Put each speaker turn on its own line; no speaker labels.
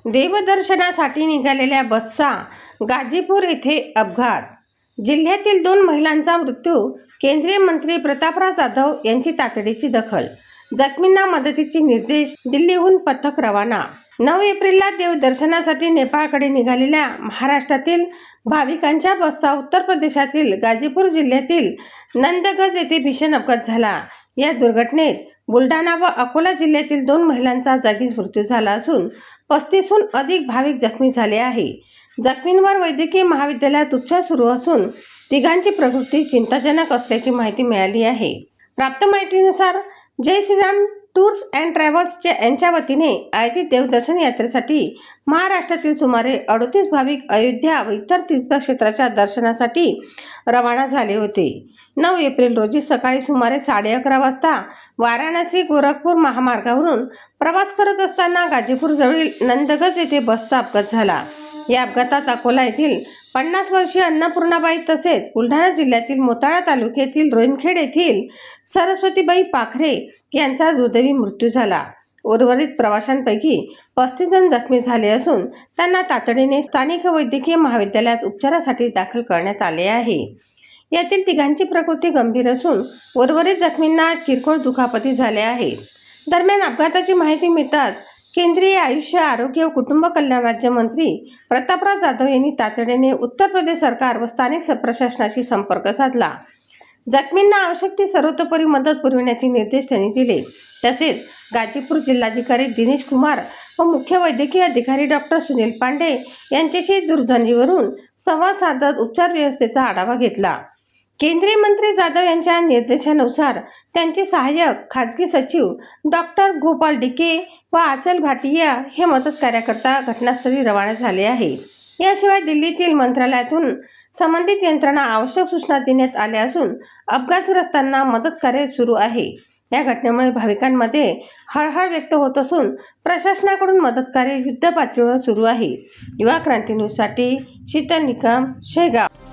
देवदर्शनासाठी निघालेल्या बसचा गाजीपूर येथे अपघात. जिल्ह्यातील 2 महिलांचा मृत्यू. केंद्रीय मंत्री प्रतापराव जाधव यांची तातडीची दखल. जखमींना मदतीचे निर्देश. दिल्लीहून पथक रवाना. 9 एप्रिलला देवदर्शनासाठी नेपाळकडे निघालेल्या महाराष्ट्रातील भाविकांच्या बसचा उत्तर प्रदेशातील गाजीपूर जिल्ह्यातील नंदगंज येथे भीषण अपघात झाला. या दुर्घटनेत बुलढाणा व अकोला जिल्ह्यातील 2 महिलांचा जागीच मृत्यू झाला असून 35हून अधिक भाविक जखमी झाले आहे. जखमींवर वैद्यकीय महाविद्यालयात उपचार सुरू असून तिघांची प्रकृती चिंताजनक असल्याची माहिती मिळाली आहे. प्राप्त माहितीनुसार जय श्रीराम टूर्स अँड ट्रॅव्हल्स यांच्या वतीने आयोजित देवदर्शन यात्रेसाठी महाराष्ट्रातील सुमारे 38 भाविक अयोध्या व इतर तीर्थक्षेत्राच्या दर्शनासाठी रवाना झाले होते. 9 एप्रिल रोजी सकाळी सुमारे 11:30 वाजता वाराणसी गोरखपूर महामार्गावरून प्रवास करत असताना गाजीपूर जवळील नंदगंज येथे बसचा अपघात झाला. या अपघातात अकोला येथील 50 वर्षीय अन्नपूर्णाबाई तसेच बुलढाणा जिल्ह्यातील मोताळा तालुक्यातील रोणखेड येथील सरस्वतीबाई पाखरे यांचा दुर्दैवी मृत्यू झाला. उर्वरित प्रवाशांपैकी 35 जण जखमी झाले असून त्यांना तातडीने स्थानिक वैद्यकीय महाविद्यालयात उपचारासाठी दाखल करण्यात आले आहे. यातील तिघांची प्रकृती गंभीर असून उर्वरित जखमींना किरकोळ दुखापती झाल्या आहेत. दरम्यान अपघाताची माहिती मिळताच केंद्रीय आयुष्य, आरोग्य व कुटुंब कल्याण राज्यमंत्री प्रतापराव जाधव यांनी तातडीने उत्तर प्रदेश सरकार व स्थानिक प्रशासनाशी संपर्क साधला. जखमींना आवश्यक ती सर्वतोपरी मदत पुरविण्याचे निर्देश त्यांनी दिले. तसेच गाजीपूर जिल्हाधिकारी दिनेश कुमार व मुख्य वैद्यकीय अधिकारी डॉक्टर सुनील पांडे यांच्याशी दूरध्वनीवरून संवाद साधत उपचार व्यवस्थेचा आढावा घेतला. केंद्रीय मंत्री जाधव यांच्या निर्देशानुसार त्यांचे सहाय्यक खाजगी सचिव डॉक्टर गोपाल डिके व आचल भाटिया हे मदत कार्याकरता घटनास्थळी रवाना झाले आहे. याशिवाय दिल्लीतील मंत्रालयातून संबंधित यंत्रणा आवश्यक सूचना देण्यात आल्या असून अपघातग्रस्तांना मदत कार्य सुरू आहे. या घटनेमुळे भाविकांमध्ये हळहळ व्यक्त होत असून प्रशासनाकडून मदत कार्य युद्धपातळीवर सुरू आहे. युवा क्रांती न्यूजसाठी शीतल निकम, शेगाव.